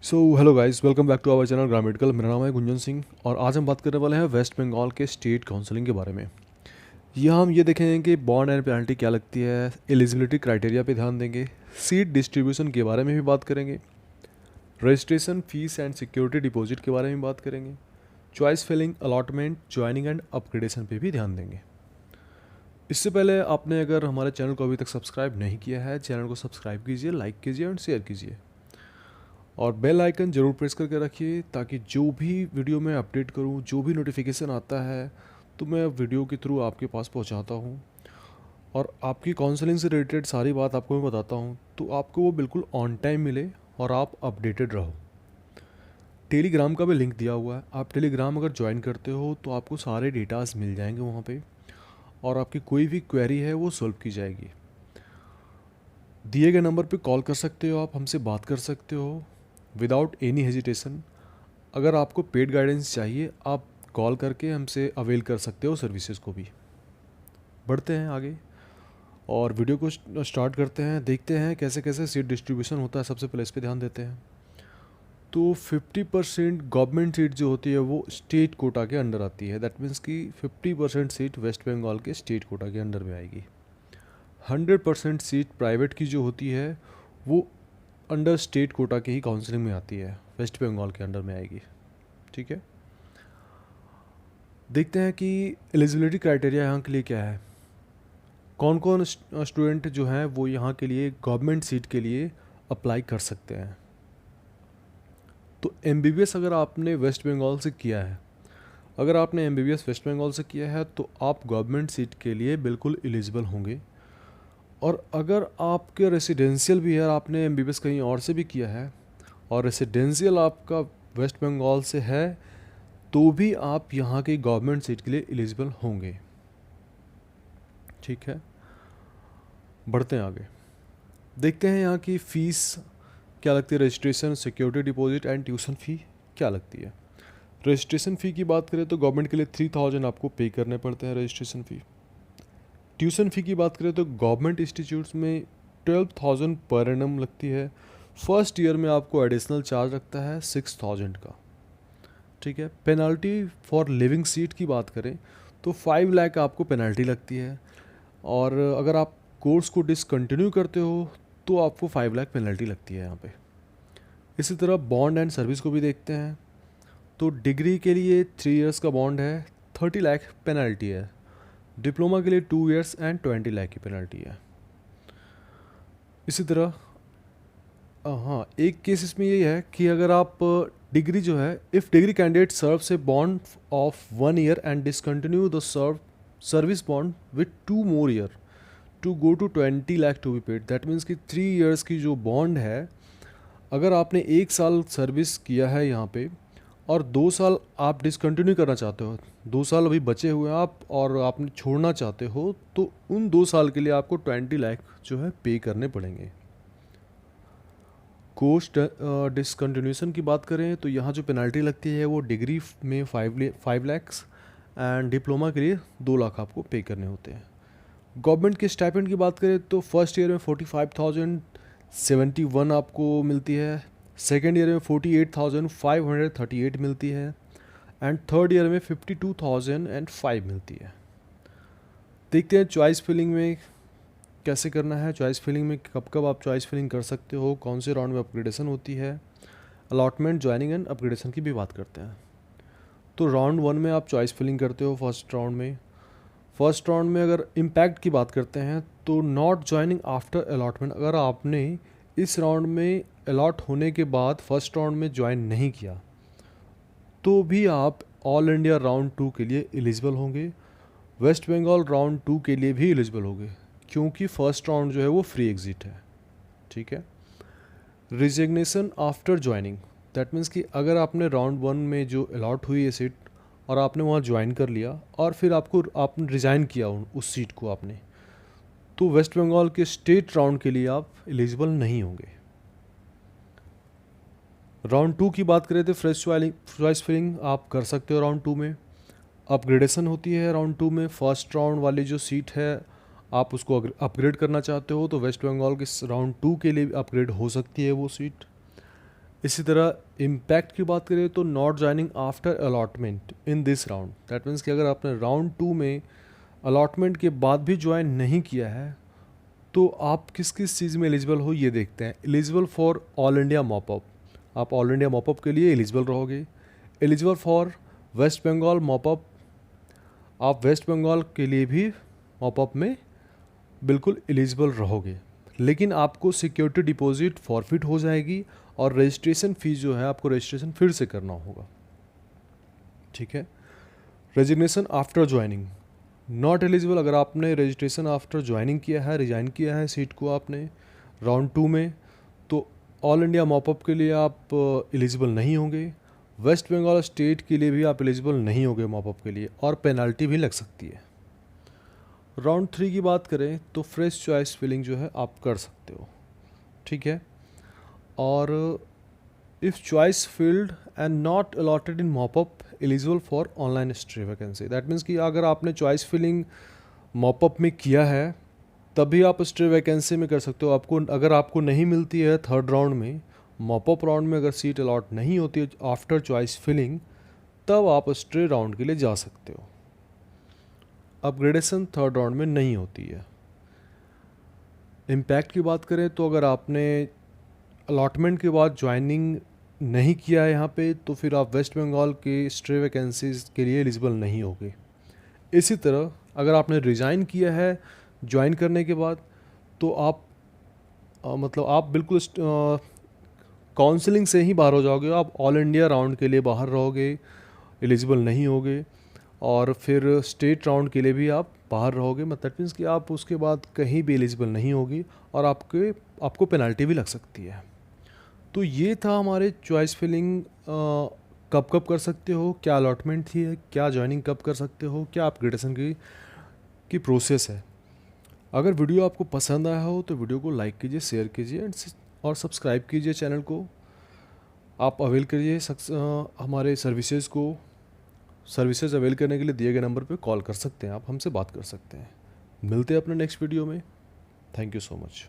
So hello guys, welcome back to our channel Gram medical. मेरा नाम है गुंजन सिंह और आज हम बात करने वाले हैं वेस्ट बंगाल के स्टेट काउंसलिंग के बारे में। यहाँ हम ये देखेंगे कि बॉन्ड एंड पेनल्टी क्या लगती है, एलिजिबिलिटी क्राइटेरिया पे ध्यान देंगे, सीट डिस्ट्रीब्यूशन के बारे में भी बात करेंगे, registration fees and security deposit के बारे में बात करेंगे, choice filling, allotment, joining and upgradation पे भी ध्यान देंगे। इससे पहले आपने अगर हमारे चैनल को अभी तक सब्सक्राइब नहीं किया है, चैनल को सब्सक्राइब कीजिए, लाइक कीजिए और शेयर कीजिए और बेल आइकन ज़रूर प्रेस करके रखिए ताकि जो भी वीडियो मैं अपडेट करूं, जो भी नोटिफिकेशन आता है तो मैं वीडियो के थ्रू आपके पास पहुंचाता हूं और आपकी काउंसलिंग से रिलेटेड सारी बात आपको मैं बताता हूं तो आपको वो बिल्कुल ऑन टाइम मिले और आप अपडेटेड रहो। टेलीग्राम का भी लिंक दिया हुआ है, आप टेलीग्राम अगर ज्वाइन करते हो तो आपको सारे डेटाज मिल जाएंगे वहाँ पे और आपकी कोई भी क्वेरी है वो सॉल्व की जाएगी। दिए गए नंबर पे कॉल कर सकते हो, आप हमसे बात कर सकते हो विदाउट एनी हेजिटेशन। अगर आपको पेड गाइडेंस चाहिए आप कॉल करके हमसे अवेल कर सकते हो सर्विसेज को भी। बढ़ते हैं आगे और वीडियो को स्टार्ट करते हैं, देखते हैं कैसे कैसे सीट डिस्ट्रीब्यूशन होता है। सबसे पहले इस पर ध्यान देते हैं। तो 50% गवर्नमेंट सीट जो होती है वो स्टेट कोटा के अंडर आती है। दैट मीन्स कि 50% सीट वेस्ट बंगाल के स्टेट कोटा के अंडर में आएगी। 100% सीट प्राइवेट की जो होती है वो अंडर स्टेट कोटा के ही काउंसलिंग में आती है, वेस्ट बंगाल के अंडर में आएगी। ठीक है, देखते हैं कि एलिजिबिलिटी क्राइटेरिया यहाँ के लिए क्या है। कौन कौन स्टूडेंट जो हैं वो यहाँ के लिए गवर्नमेंट सीट के लिए अप्लाई कर सकते हैं। तो एमबीबीएस अगर आपने वेस्ट बंगाल से किया है, अगर आपने एमबीबीएस वेस्ट बंगाल से किया है तो आप गवर्नमेंट सीट के लिए बिल्कुल एलिजिबल होंगे। और अगर आपके रेसिडेंशियल भी है, आपने एमबीबीएस कहीं और से भी किया है और रेसिडेंशियल आपका वेस्ट बंगाल से है तो भी आप यहाँ की गवर्नमेंट सीट के लिए एलिजिबल होंगे। ठीक है, बढ़ते हैं आगे, देखते हैं यहाँ की फ़ीस क्या लगती है। Registration, security deposit and tuition fee क्या लगती है। रजिस्ट्रेशन फ़ी की बात करें तो गवर्नमेंट के लिए 3000 आपको पे करने पड़ते हैं रजिस्ट्रेशन फ़ी। ट्यूशन फ़ी की बात करें तो गवर्नमेंट इंस्टीट्यूट्स में 12,000 पर एनम लगती है। फर्स्ट ईयर में आपको एडिशनल चार्ज लगता है 6,000 का। ठीक है, पेनल्टी फॉर लिविंग सीट की बात करें तो 5 लाख आपको पेनल्टी लगती है और अगर आप कोर्स को डिसकंटिन्यू करते हो तो आपको 5 लाख पेनल्टी लगती है यहाँ पे। इसी तरह बॉन्ड एंड सर्विस को भी देखते हैं। तो डिग्री के लिए 3 इयर्स का बॉन्ड है, 30 लाख पेनल्टी है। डिप्लोमा के लिए 2 इयर्स एंड 20 लाख की पेनल्टी है। इसी तरह हाँ, एक केस इसमें ये है कि अगर आप डिग्री जो है, इफ़ डिग्री कैंडिडेट सर्व से bond of 1 year and discontinue the service bond with 2 more year to go to 20 lakh to be paid. That means कि 3 इयर्स की जो बॉन्ड है, अगर आपने 1 साल सर्विस किया है यहाँ पे और 2 साल आप डिसकंटिन्यू करना चाहते हो, 2 साल अभी बचे हुए हैं आप और आपने छोड़ना चाहते हो तो उन 2 साल के लिए आपको 20 लाख जो है पे करने पड़ेंगे। कोर्स डिसकंटिन्यूशन की बात करें तो यहाँ जो पेनल्टी लगती है वो डिग्री में 5 लैक्स एंड डिप्लोमा के लिए 2 लाख आपको पे करने होते हैं। गवर्नमेंट के स्टाइपेंड की बात करें तो फर्स्ट ईयर में 45,071 आपको मिलती है, सेकेंड ईयर में 48,538 मिलती है एंड थर्ड ईयर में 52,005 मिलती है। देखते हैं चॉइस फिलिंग में कैसे करना है। चॉइस फिलिंग में कब कब आप चॉइस फिलिंग कर सकते हो, कौन से राउंड में अपग्रेडेशन होती है, अलॉटमेंट, ज्वाइनिंग एंड अपग्रेडेशन की भी बात करते हैं। तो राउंड 1 में आप चॉइस फिलिंग करते हो। फर्स्ट राउंड में अगर इम्पैक्ट की बात करते हैं तो नॉट ज्वाइनिंग आफ्टर अलॉटमेंट, अगर आपने इस राउंड में अलॉट होने के बाद फर्स्ट राउंड में ज्वाइन नहीं किया तो भी आप ऑल इंडिया राउंड 2 के लिए एलिजिबल होंगे, वेस्ट बंगाल राउंड 2 के लिए भी एलिजिबल होंगे क्योंकि फर्स्ट राउंड जो है वो फ्री एग्जिट है। ठीक है, resignation after joining, that means कि अगर आपने राउंड 1 में जो अलॉट हुई है सीट और आपने वहाँ ज्वाइन कर लिया और फिर आपने रिज़ाइन किया उस सीट को आपने, तो वेस्ट बंगाल के स्टेट राउंड के लिए आप एलिजिबल नहीं होंगे। राउंड 2 की बात करें तो फ्रेश चॉइस फिलिंग आप कर सकते हो राउंड 2 में। अपग्रेडेशन होती है राउंड 2 में। फर्स्ट राउंड वाली जो सीट है आप उसको अपग्रेड करना चाहते हो तो वेस्ट बंगाल के राउंड 2 के लिए अपग्रेड हो सकती है वो सीट। इसी तरह इम्पैक्ट की बात करें तो not joining after allotment in this round, that means कि अगर आपने राउंड 2 में अलॉटमेंट के बाद भी ज्वाइन नहीं किया है तो आप किस किस चीज़ में एलिजिबल हो ये देखते हैं। Eligible for all India mop up, आप ऑल इंडिया मॉपअप के लिए एलिजिबल रहोगे। Eligible for West Bengal mop up, आप वेस्ट बंगाल के लिए भी मॉपअप में बिल्कुल एलिजिबल रहोगे, लेकिन आपको सिक्योरिटी डिपॉजिट फॉरफिट हो जाएगी और रजिस्ट्रेशन फ़ीस जो है आपको रजिस्ट्रेशन फिर से करना होगा। ठीक है। Resignation after joining, not eligible, अगर आपने रजिस्ट्रेशन आफ्टर ज्वाइनिंग किया है, रिजाइन किया है सीट को आपने राउंड 2 में, तो ऑल इंडिया मॉपअप के लिए आप एलिजिबल नहीं होंगे। वेस्ट बंगाल स्टेट के लिए भी आप एलिजिबल नहीं होंगे मॉपअप के लिए, और पेनल्टी भी लग सकती है। राउंड 3 की बात करें तो फ्रेश चॉइस फिलिंग जो है आप कर सकते हो। ठीक है। और if choice field and not allotted in mop up eligible for online stray vacancy, that means कि अगर आपने चॉइस फिलिंग मॉपअप में किया है तभी आप स्ट्री वैकेंसी में कर सकते हो। आपको अगर आपको नहीं मिलती है थर्ड राउंड में, मॉपअप राउंड में अगर सीट अलॉट नहीं होती है आफ्टर चॉइस फिलिंग, तब आप स्ट्री राउंड के लिए जा सकते हो। अपग्रेडेशन थर्ड राउंड में नहीं होती है। इम्पैक्ट की बात करें तो अगर आपने अलॉटमेंट के बाद ज्वाइनिंग नहीं किया है यहाँ पे, तो फिर आप वेस्ट बंगाल के स्ट्रे वैकेंसीज़ के लिए एलिजिबल नहीं होगे। इसी तरह अगर आपने रिज़ाइन किया है ज्वाइन करने के बाद, तो आप मतलब आप बिल्कुल काउंसलिंग से ही बाहर हो जाओगे, आप ऑल इंडिया राउंड के लिए बाहर रहोगे, एलिजिबल नहीं होगे, और फिर स्टेट राउंड के लिए भी आप बाहर रहोगे। मतलब मीन्स कि आप उसके बाद कहीं भी एलिजिबल नहीं होगी और आपको पेनल्टी भी लग सकती है। तो ये था हमारे चॉइस फिलिंग, कब कब कर सकते हो, क्या अलॉटमेंट थी है, क्या ज्वाइनिंग कब कर सकते हो, क्या अपग्रेडेशन की प्रोसेस है। अगर वीडियो आपको पसंद आया हो तो वीडियो को लाइक कीजिए, शेयर कीजिए और सब्सक्राइब कीजिए चैनल को। आप अवेल करिए हमारे सर्विसेज अवेल करने के लिए दिए गए नंबर पे कॉल कर सकते हैं, आप हमसे बात कर सकते हैं। मिलते हैं अपने नेक्स्ट वीडियो में। Thank you so much.